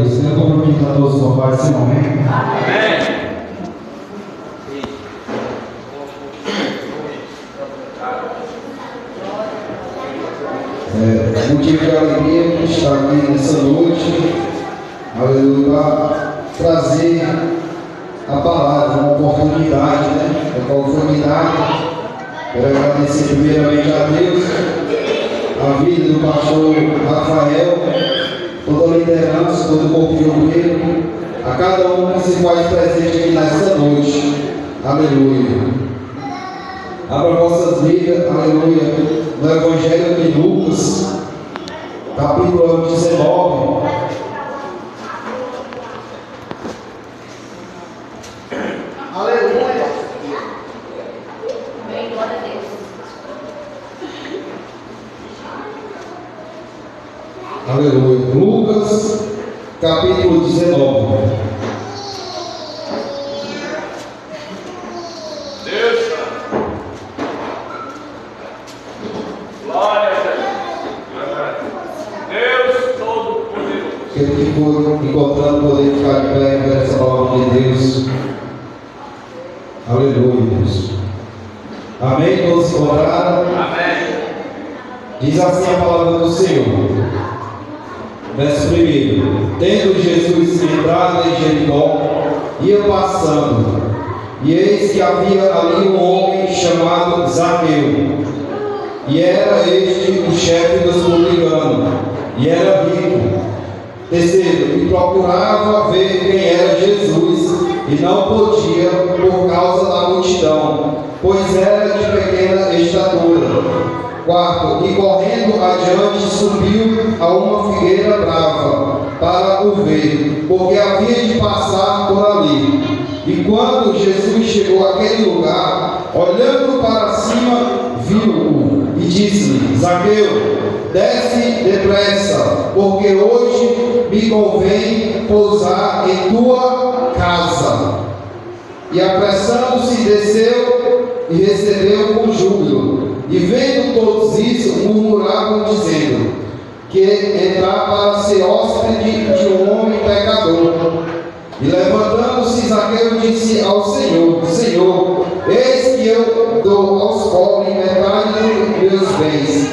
Deus. Quero cumprimentar todos com a paz do Senhor, amém? Amém. Motivo de alegria estar aqui nessa noite, aleluia, para trazer a palavra, uma oportunidade, a qual foi me dada. Quero agradecer primeiramente a Deus, a vida do pastor Rafael, toda a liderança, todo o corpo de obreiro, a cada um que se faz presente aqui nesta noite, aleluia. Abra vossas vidas, aleluia, no Evangelho de Lucas, capítulo 19. Aleluia. Amém, glória a Deus. Aleluia. Lucas, capítulo 19. Aquele que for encontrando poder ficar de pé e ver essa palavra de Deus. Aleluia, Deus. Amém? Todos se encontraram? Amém. Diz assim a palavra do Senhor. Verso 1. Tendo Jesus entrado em Jericó, ia passando, e eis que havia ali um homem chamado Zaqueu, e era este o chefe dos publicanos, e era rico. Terceiro, e procurava ver quem era Jesus, e não podia por causa da multidão, pois era de pequena estatura. Quarto, e correndo adiante subiu a uma figueira brava para o ver, porque havia de passar por ali. E quando Jesus chegou àquele lugar, olhando para cima, viu-o e disse-lhe: Zaqueu, desce depressa, porque hoje me convém pousar em tua casa. E apressando-se, desceu e recebeu com júbilo. E vendo todos isso, murmuravam, dizendo que entrar para ser hóspede de um homem pecador. E levantando-se, Zaqueu disse ao Senhor: Senhor, eis que eu dou aos pobres metade dos meus bens.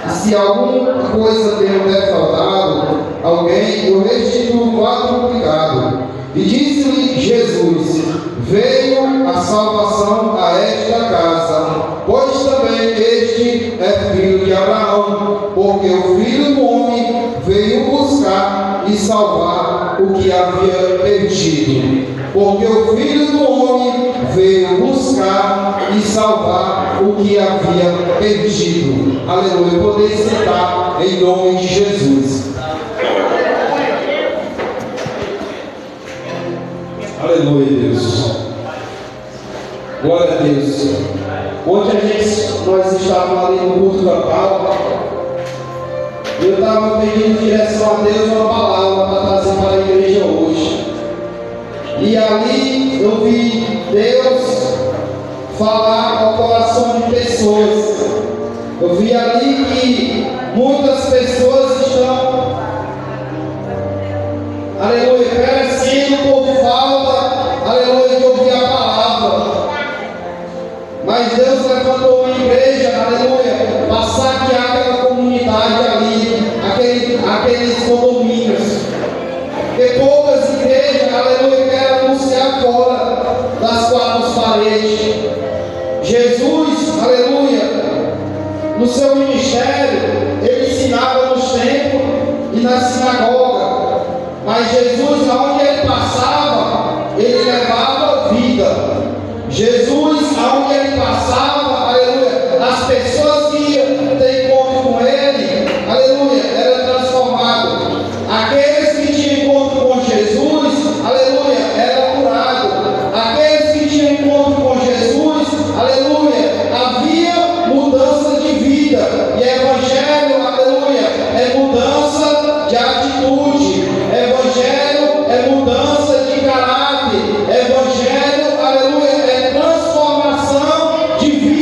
E se alguma coisa tenho defraudado alguém, eu restituo quadruplicado. E disse-lhe Jesus: veio a salvação a esta casa, pois também este é filho de Abraão, porque o Filho do Homem veio buscar e salvar o que havia perdido. Porque o Filho do Homem veio buscar e salvar o que havia perdido. Aleluia. Poder sentar em nome de Jesus. Aleluia, Deus. Glória a Deus. Ontem nós estávamos ali no culto campal. E eu estava pedindo direção a Deus uma palavra para trazer para a igreja hoje. E ali eu vi Deus falar ao coração de pessoas. Eu vi ali que muitas pessoas estão, aleluia, perecendo por falta, aleluia, de ouvir a palavra. Mas Deus levantou uma igreja, aleluia, para saquear aquela comunidade ali, aqueles condomínios. Porque poucas igrejas, aleluia, querem anunciar fora das quatro paredes. Jesus, aleluia, no seu ministério, ele ensinava nos templos e na sinagoga. Mas Jesus, aonde ele passava, ele levava vida. Jesus, aonde ele passava, aleluia, as pessoas que iam ter encontro com ele, aleluia, eram transformadas. Aqueles que tinham encontro com Jesus, aleluia, eram curados. Aqueles que tinham encontro com Jesus, aleluia, havia mudança de vida. E evangelho, aleluia, é mudança de atitude. Evangelho é mudança de caráter. Evangelho, aleluia, é transformação de vida.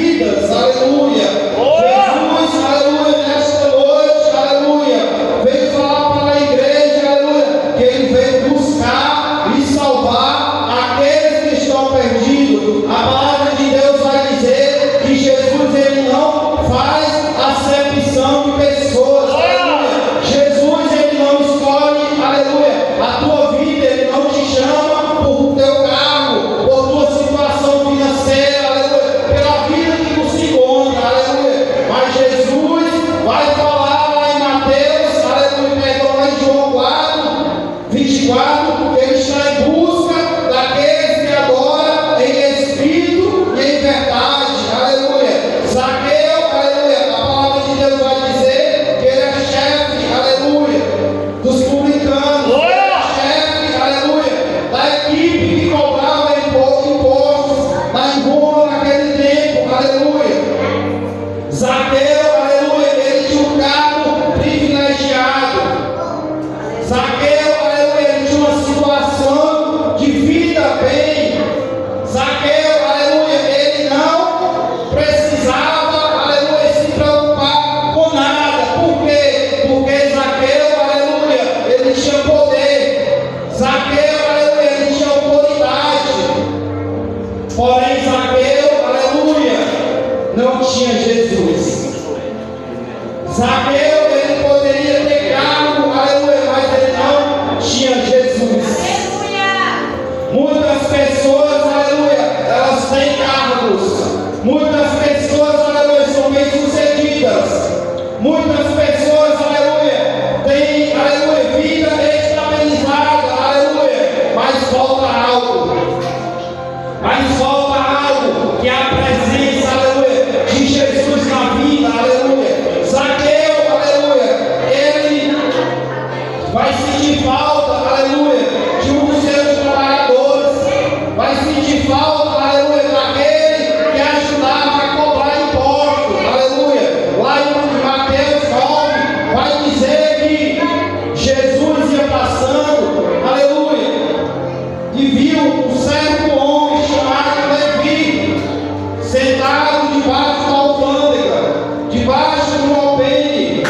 Muitas pessoas, aleluia, têm, aleluia, vida estabilizada, aleluia, mas falta algo. Mas falta algo, que é a presença, aleluia, de Jesus na vida, aleluia. Zaqueu, aleluia, ele vai sentir falta, aleluia, de um dos seus trabalhadores, vai sentir falta, aleluia, daquele que ajudava a cobrar impostos, aleluia. Lá em Mateus 9, vai dizer que Jesus ia passando, aleluia, e viu um certo homem chamado Levi, sentado debaixo da alfândega, debaixo do alpendre.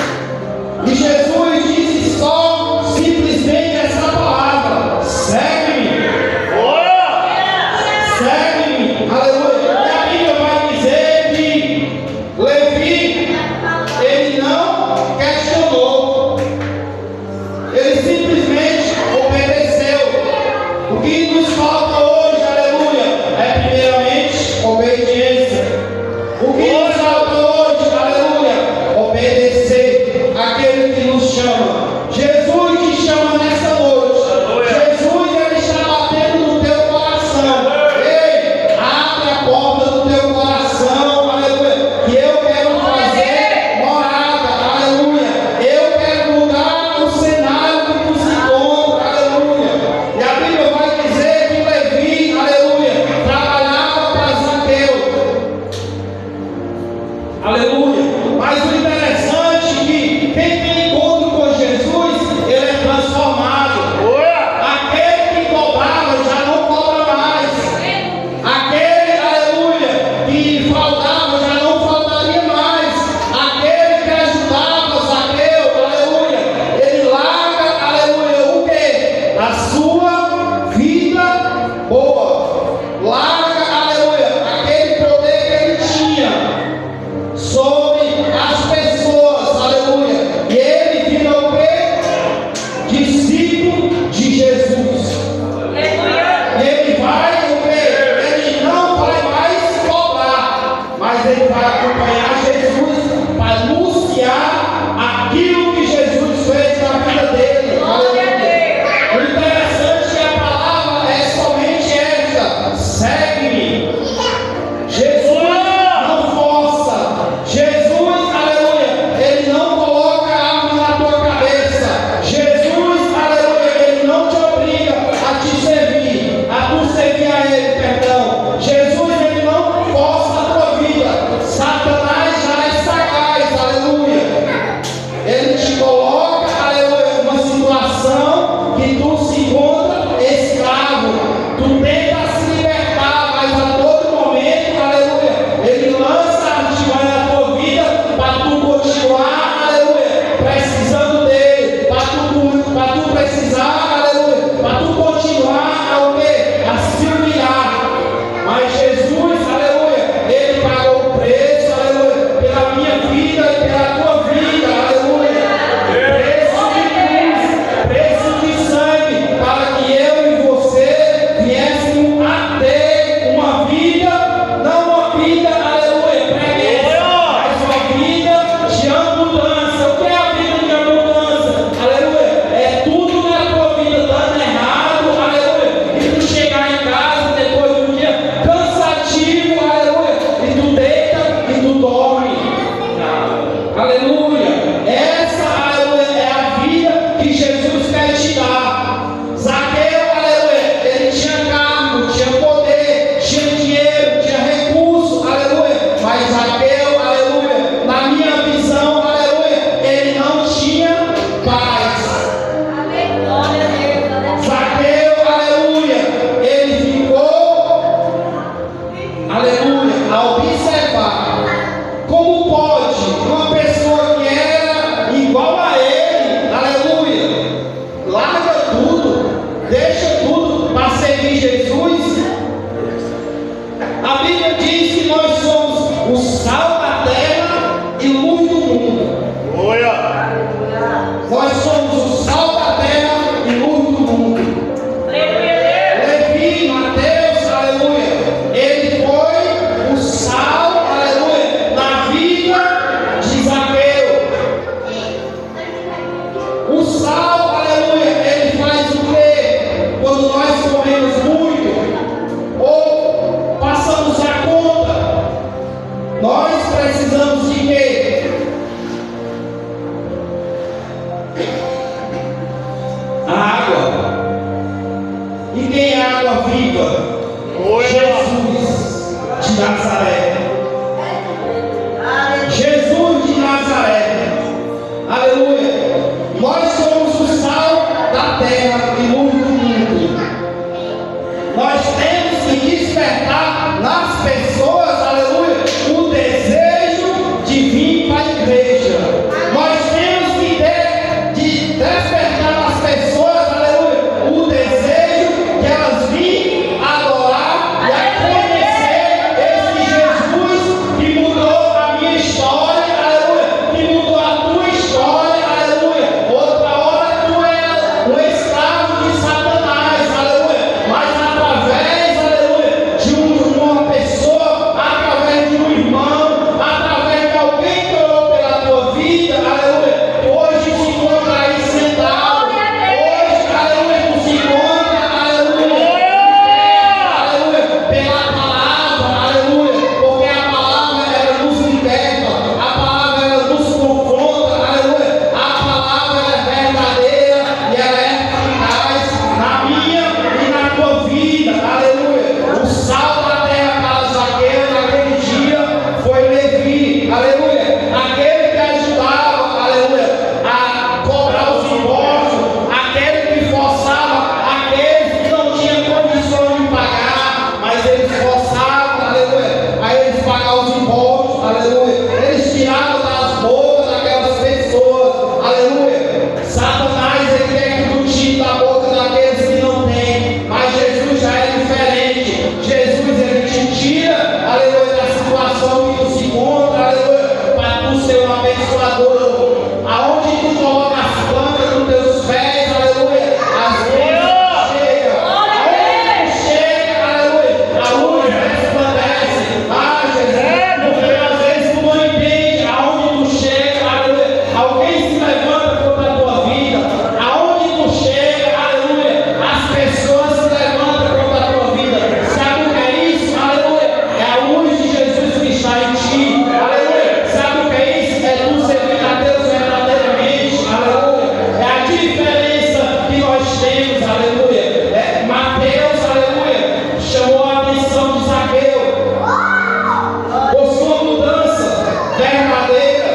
E Jesus disse só simplesmente essa palavra: segue-me. Segue-me. Aleluia. E a Bíblia vai dizer que Levi, ele não questionou, ele simplesmente obedeceu. O que nos falta hoje, aleluia, é primeiramente obediência. O que nos falta hoje, aleluia, obedecer àquele que nos chama. Jesus te chama nessa noite. Jesus, ele está batendo no teu coração. Ei, abre a porta do teu coração, aleluia, que eu quero fazer morada, aleluia. Eu quero mudar o cenário que tu se encontra, aleluia. E a Bíblia vai dizer que Levi, aleluia, trabalhava para Zaqueu, aleluia. Mas o interessante é que quem tem encontro com Jesus, ele é transformado. Aquele que cobrava já não cobra mais. Aquele, aleluia, que faltava já não faltaria mais. Aquele que ajudava Zaqueu, aleluia, ele larga, aleluia, o quê? A sua vida boa. Larga, aleluia, aquele poder que ele tinha sobre as pessoas, aleluia. E ele vira o quê? Discípulo de Jesus. E ele vai o quê? Ele não vai mais cobrar, mas ele vai acompanhar Jesus para anunciar aquilo que Jesus fez na vida dele. Aleluia. O interessante é que a palavra é somente essa: segue-me. Jesus não força. Jesus, aleluia, ele não coloca a arma na tua cabeça. Jesus, aleluia, ele não te obriga a te servir, a tu servir a ele, perdão. Jesus, ele não força a tua vida. Satanás já é sagaz, aleluia. Ele te coloca, aleluia, numa situação que tu se encontra escravo. Tu tenta se libertar, mas a todo momento, aleluia, ele lança a artimanha na tua vida para tu continuar, aleluia, precisando dele, para tu precisar, aleluia, para tu continuar a o quê? A se humilhar. Mas Jesus, aleluia, ele pagou o preço, aleluia, pela minha vida e pela tua vida, aleluia. Preço de cruz, preço de sangue, para que eu e você viéssemos a ter uma vida, não uma vida, aleluia, preguiça, mas uma vida de abundância. O que é a vida de abundância? Aleluia, é tudo na tua vida dando errado, aleluia, e tu chegar em casa depois de um dia cansativo, aleluia, e tu deita e tu dorme. Aleluia. Essa, aleluia, é a vida que Jesus quer te dar. Zaqueu, aleluia, ele tinha cargo, tinha poder, tinha dinheiro, tinha recurso, aleluia. Mas Zaqueu, aleluia, na minha visão, aleluia, ele não tinha paz. Zaqueu, aleluia, ele ficou, aleluia, a observar como pode uma pessoa que era igual a ele, aleluia, larga tudo, deixa tudo para servir Jesus. A Bíblia diz que nós somos o sal da terra e luz do mundo. Nós somos o sal da terra e luz do mundo. Levi, Mateus, aleluia, ele foi o sal, aleluia, na vida de Zaqueu. água viva. Jesus de Nazaré. Jesus de Nazaré. Aleluia. Nós somos o sal da terra e luz do mundo. Nós temos que despertar nas pessoas, aleluia, o desejo de vir para a igreja. Nós temos que despertar nas pessoas, aleluia, o desejo de elas virem adorar e a conhecer esse Jesus que mudou a minha história, aleluia, que mudou a tua história, aleluia. Outra hora tu és um escravo de Satanás, aleluia, mas através, aleluia, de uma pessoa, através de um irmão, através de alguém que orou pela tua vida, aleluia, hoje se encontra aí sentado, hoje, aleluia, tu se encontra, aleluia, pela palavra, aleluia, porque a palavra ela nos liberta, a palavra ela nos confronta, aleluia, a palavra ela é verdadeira e ela é eficaz na minha e na tua vida, aleluia. O sal da terra para Zaqueu naquele dia foi Levi, aleluia, aquele que ajudava, aleluia, a cobrar os impostos, aquele que forçava aqueles que não tinham condições de pagar, mas eles forçavam, aleluia, a eles pagar os impostos, aleluia, eles tiravam das bocas daquelas pessoas, aleluia. Satanás ele quer que tu tire da boca daqueles que não têm, mas Jesus já é diferente. Jesus ele te tira, aleluia, da situação que tu se encontra, aleluia, para tu ser um abençoador. Aonde tu coloca as plantas dos teus pés, aleluia, as bênçãos chegam. Aonde tu chega, aleluia, a luz resplandece. Ah, Jesus, porque às vezes tu não entende aonde tu chega, aleluia. Alguém se levanta contra a tua vida. Aonde tu chega, aleluia, as pessoas se levantam contra a tua vida. Sabe o que é isso? Aleluia. É a luz de Jesus que está em ti. Aleluia. Sabe o que é isso? É tu servir a Deus verdadeiramente. Aleluia. É a diferença que nós temos. Aleluia. Mateus, aleluia, chamou a atenção de Zaqueu por sua mudança verdadeira.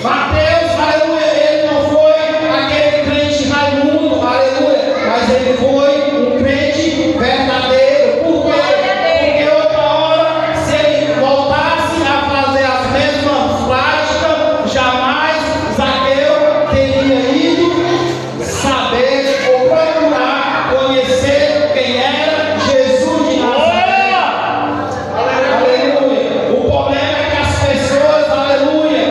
Mateus, aleluia, ele não foi aquele crente Raimundo, aleluia, mas ele foi um crente verdadeiro. Por quê? Porque outra hora, se ele voltasse a fazer as mesmas práticas, jamais Zaqueu teria ido saber ou procurar conhecer quem era Jesus de Nazaré. Aleluia. O problema é que as pessoas, aleluia,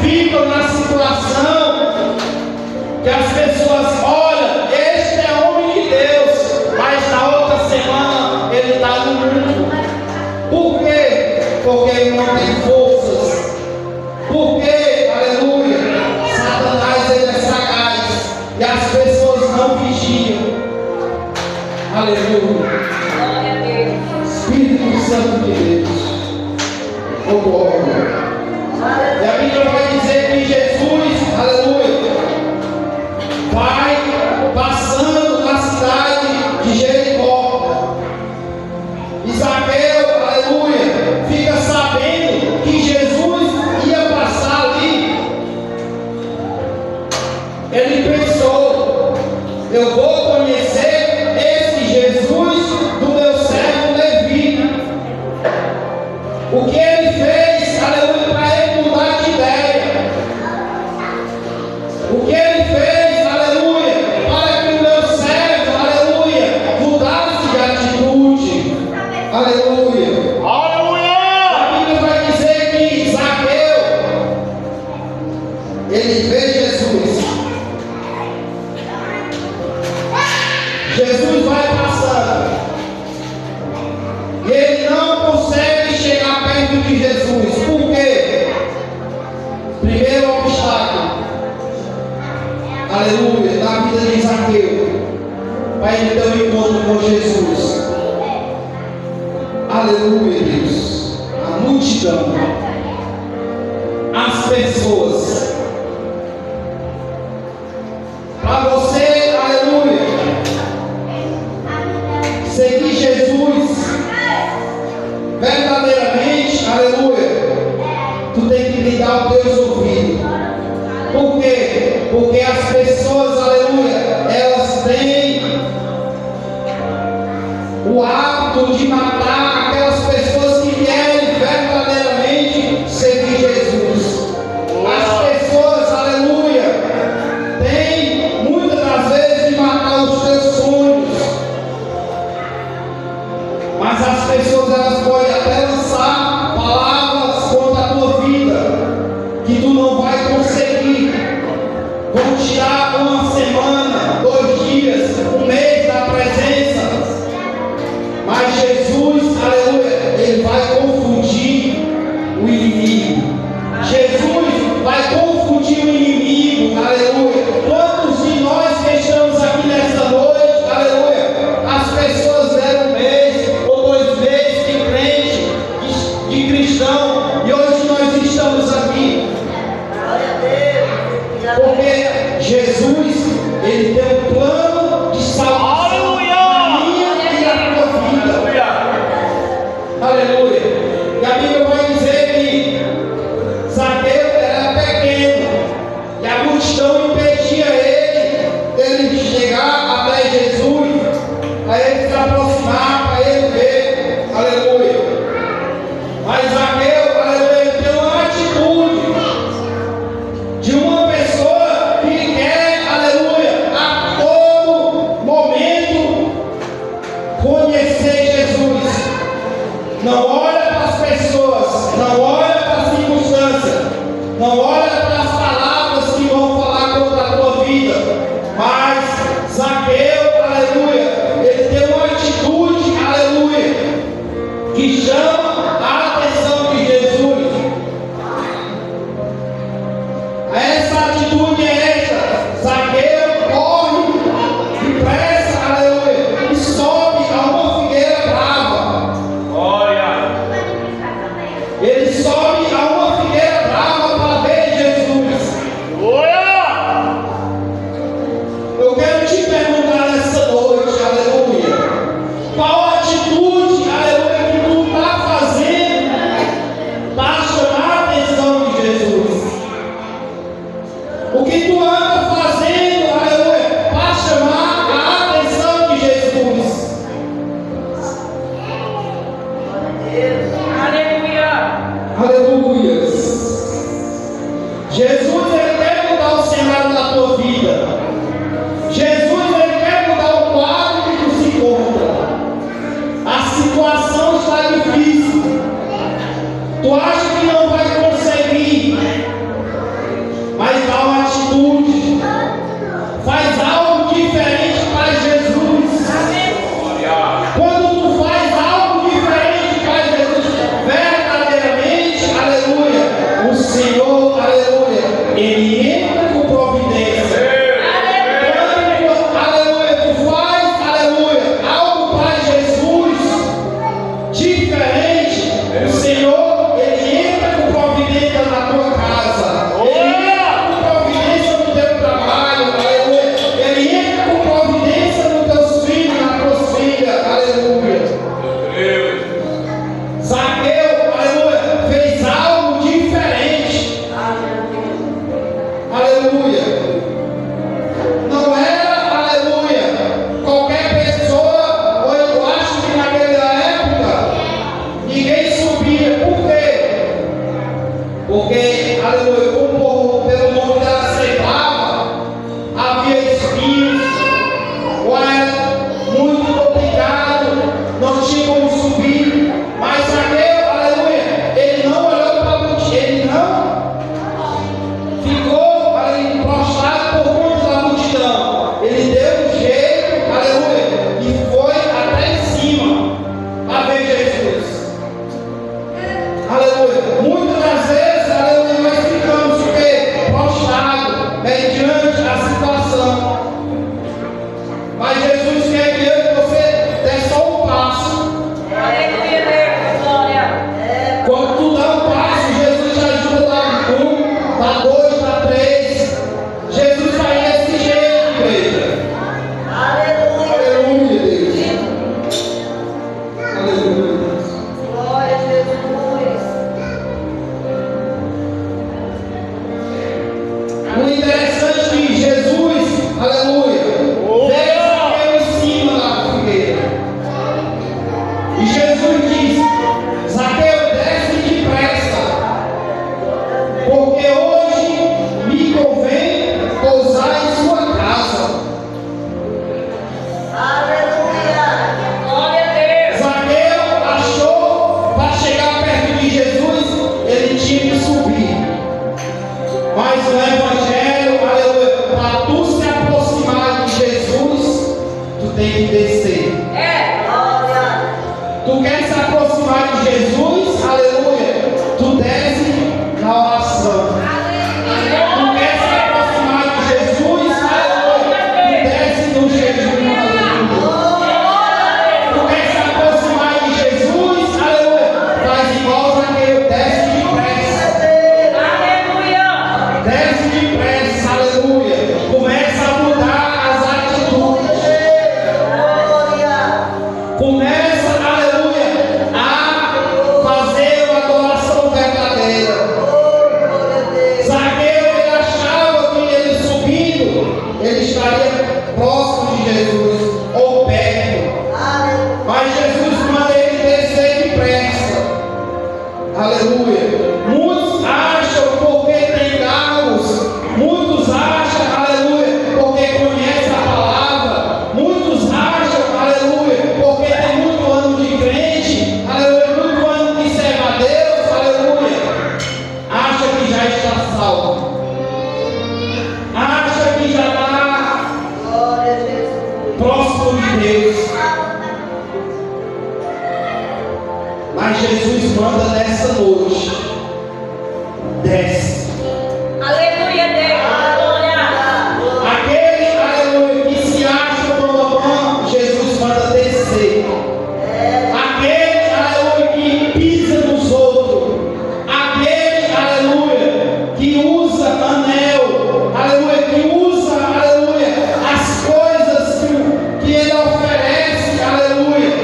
ficam na situação que as pessoas olham, este é homem de Deus, mas na outra semana ele está no mundo. Por quê? Porque ele não tem forças. Porque, aleluia, Satanás ele é sagaz e as pessoas não vigiam. Aleluia. Espírito Santo de Deus. Oh glória. E a Bíblia vai dizer que Jesus, aleluia, vai passando na cidade de Jericó. E Zaqueu, aleluia, fica sabendo que Jesus ia passar ali. Ele pensou: eu vou conhecer esse Jesus do meu servo Levi. O que ele fez, aleluia, para ele mudar de ideia? O que ele fez, aleluia, para que o meu servo, aleluia, mudasse de atitude? Aleluia. A Bíblia vai dizer que Zaqueu, ele vê Jesus. Jesus vai passando e ele não consegue chegar perto de Jesus. Por quê? Primeiro obstáculo, aleluia, na vida de Zaqueu, para ele ter um encontro com Jesus. Aleluia, Deus. A multidão, as pessoas. Para você, aleluia, seguir hábito de matar aquelas pessoas que querem verdadeiramente seguir Jesus. As pessoas, aleluia, têm muitas das vezes de matar os teus sonhos, mas as pessoas elas podem até lançar palavras contra a tua vida, que tu não vai conseguir. Vão tirar uma semana, 2 dias, 1 mês da presença, mas Jesus, aleluia, Ele vai confundir o inimigo. Jesus vai confundir o inimigo, aleluia. Quantos de nós que estamos aqui nesta noite, aleluia, as pessoas deram 1 mês ou 2 meses de crente, de cristão, e hoje nós estamos aqui. Porque Jesus, Ele tem um plano de salvação na minha e na tua vida. Aleluia. E a Bíblia vai dizer que Zaqueu era pequeno e a multidão impedia ele chegar até Jesus, a ele se aproximar, para ele ver. Aleluia. Mas Zaqueu, aleluia, ele tem uma atitude de uma pessoa que quer, aleluia, a todo momento conhecer Jesus. Não olha para as pessoas, não olha para as circunstâncias, não olha para as palavras que vão falar contra a tua vida, mas Zaqueu, aleluia, ele tem uma atitude Zaqueu achou, para chegar perto de Jesus, ele tinha que subir. Mas o Evangelho, aleluia, para tu se aproximar de Jesus, tu tem que descer. Tu quer se aproximar de Jesus, aleluia, tu desce na oração. Tu quer se aproximar de Jesus, aleluia, tu desce no jejum, aleluia. Tu quer se aproximar de Jesus, aleluia, faz igual Zaqueu, desce depressa. Desce depressa, aleluia. Começa a mudar as atitudes. Começa, aleluia, a fazer uma adoração verdadeira. Zaqueu, ele achava que ele subindo, ele estaria próximo de Jesus, ou perto. Mas Jesus manda ele descer depressa. Aleluia. Muitos acham porque tem carros, muitos acham, aleluia, porque conhecem a palavra, muitos acham, aleluia, porque tem muito ano de crente, aleluia, muito ano de serve a Deus, aleluia, acha que já está salvo, acha que já está próximo de Deus. Mas Jesus manda nessa noite, desce. Aquele, aleluia, que se acha bom, Jesus manda descer. Aquele, aleluia, que pisa nos outros. Aquele, aleluia, que usa anel. Aleluia, que usa, aleluia, as coisas que ele oferece, aleluia.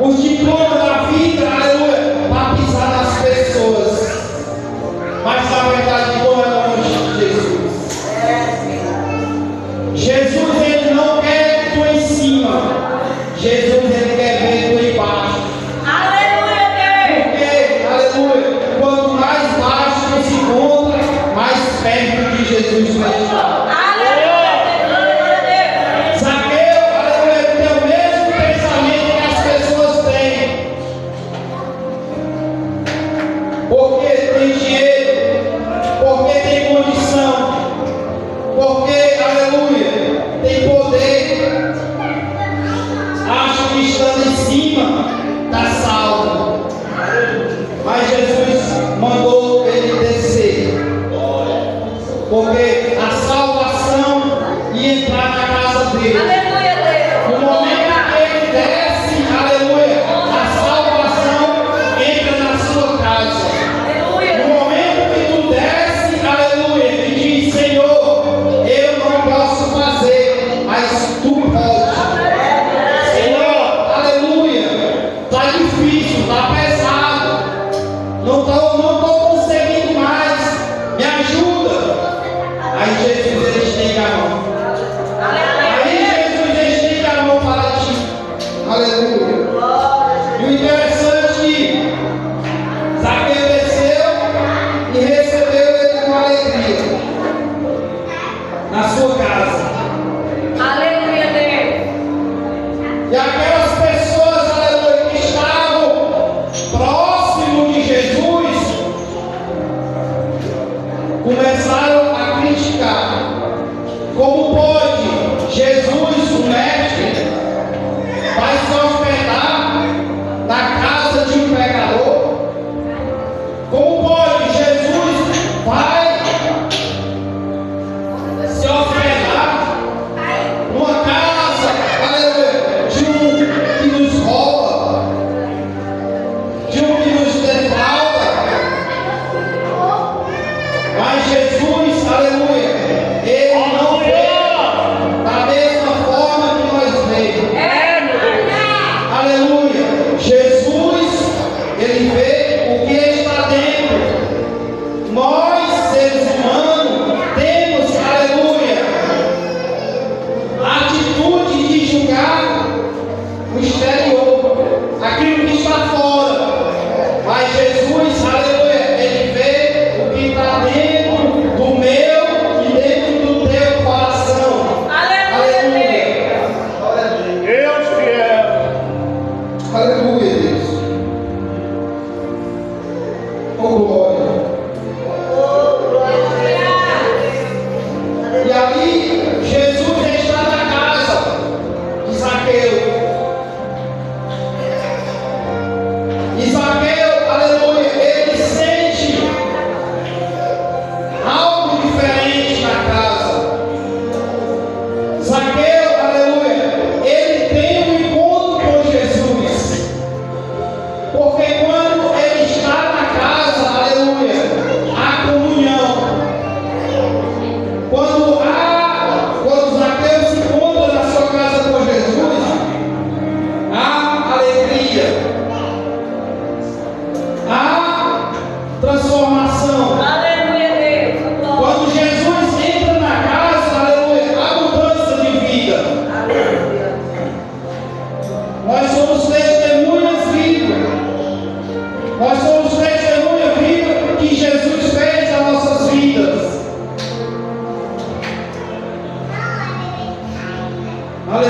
Os diplomas da vida, aleluia, para pisar nas pessoas.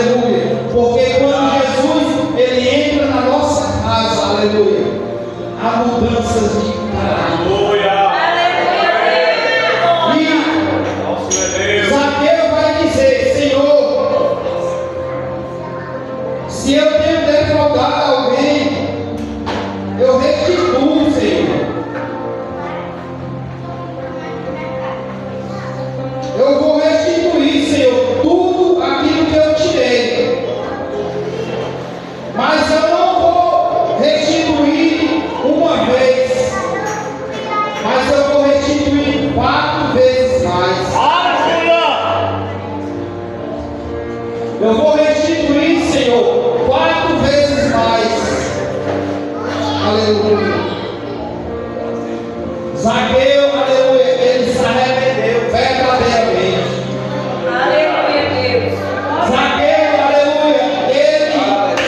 aleluia. Porque quando Jesus ele entra na nossa casa, aleluia, há mudanças de caráter. E Zaqueu vai dizer: Senhor, se eu tenho defraudado alguém, eu restituo, Senhor. Eu vou restituir, Senhor, tudo aquilo que eu tirei. Mas eu não vou restituir uma vez, mas eu vou restituir 4 vezes mais. Eu vou restituir, Senhor, 4 vezes mais. Aleluia. Zaqueu, aleluia, ele se arrependeu verdadeiramente. Aleluia, Deus. Zaqueu, aleluia, ele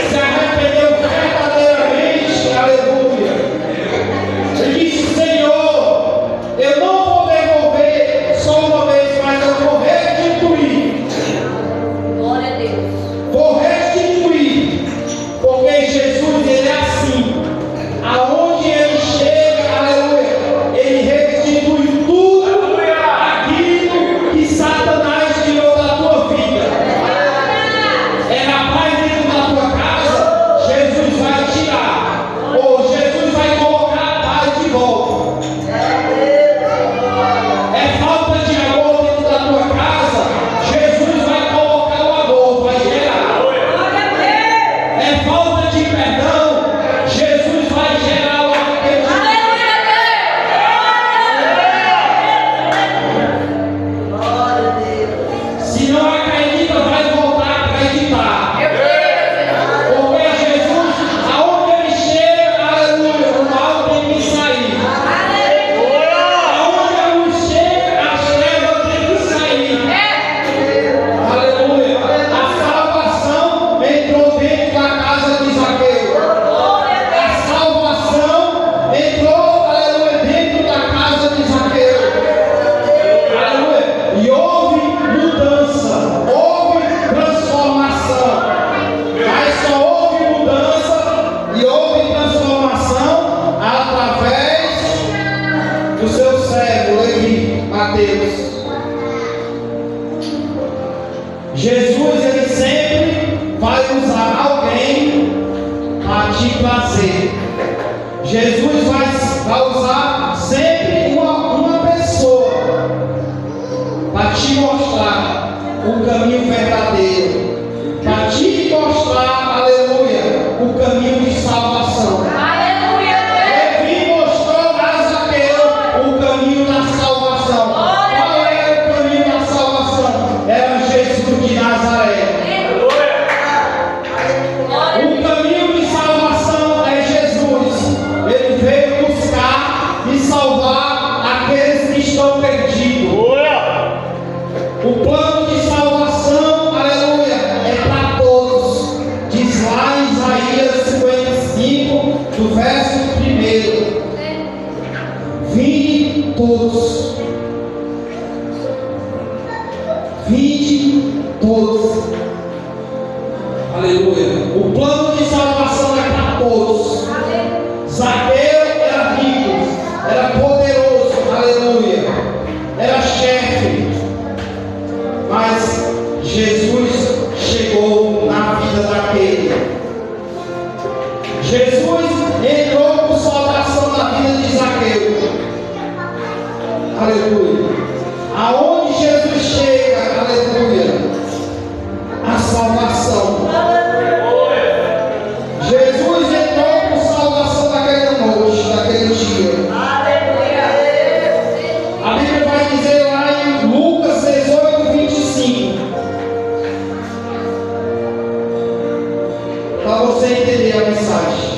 se arrependeu verdadeiramente. Aleluia. Ele disse: Senhor, eu não vou devolver só uma vez, mas eu vou restituir. Glória a Deus. Vou restituir. Porque Jesus, ele é assim. Aonde ele chega, aleluia, ele restitui tudo aquilo que Satanás tirou da tua vida. Era paz dentro da tua casa, Jesus vai tirar. Ou Jesus vai colocar a paz de volta. É falta de amor dentro da tua casa, Jesus vai colocar o amor, vai gerar. É falta de perdão, Jesus vai gerar o arrependimento. Se não acredita, vai voltar a acreditar. Porque Jesus, aonde ele chega, aleluia, o mal tem que sair. Aonde a luz chega, as trevas têm que sair. Aleluia. A salvação entrou dentro da casa de Zaqueu. A salvação entrou, aleluia, dentro da casa de Zaqueu. Aleluia. E houve mudança, houve transformação. Mas só houve mudança e houve transformação através do seu servo, Levi, Mateus. Jesus, ele sempre vai usar alguém para te trazer. Jesus vai usar sempre uma pessoa para te mostrar o caminho verdadeiro, para te mostrar, aleluia, o caminho de salvação. Levi mostrou a Zaqueu o caminho da salvação. Qual era o caminho da salvação? Era Jesus de Nazaré. O caminho de salvação é Jesus. Ele veio buscar e salvar aqueles que estão perdidos. O plano de salvação, aleluia, é para todos. Diz lá em Isaías 55, do verso 1. Vinde todos. Vinde todos. Aleluia. O plano de salvação é para todos. Zaqueu era rico, era poderoso, aleluia, era chefe. Mas Jesus chegou na vida daquele. Jesus entrou com salvação na vida de Zaqueu. Aleluia. Aonde Jesus chega, aleluia, a salvação. Jesus entrou com salvação naquela noite, naquele dia. A Bíblia vai dizer lá em Lucas 18, 25. Para você entender a mensagem.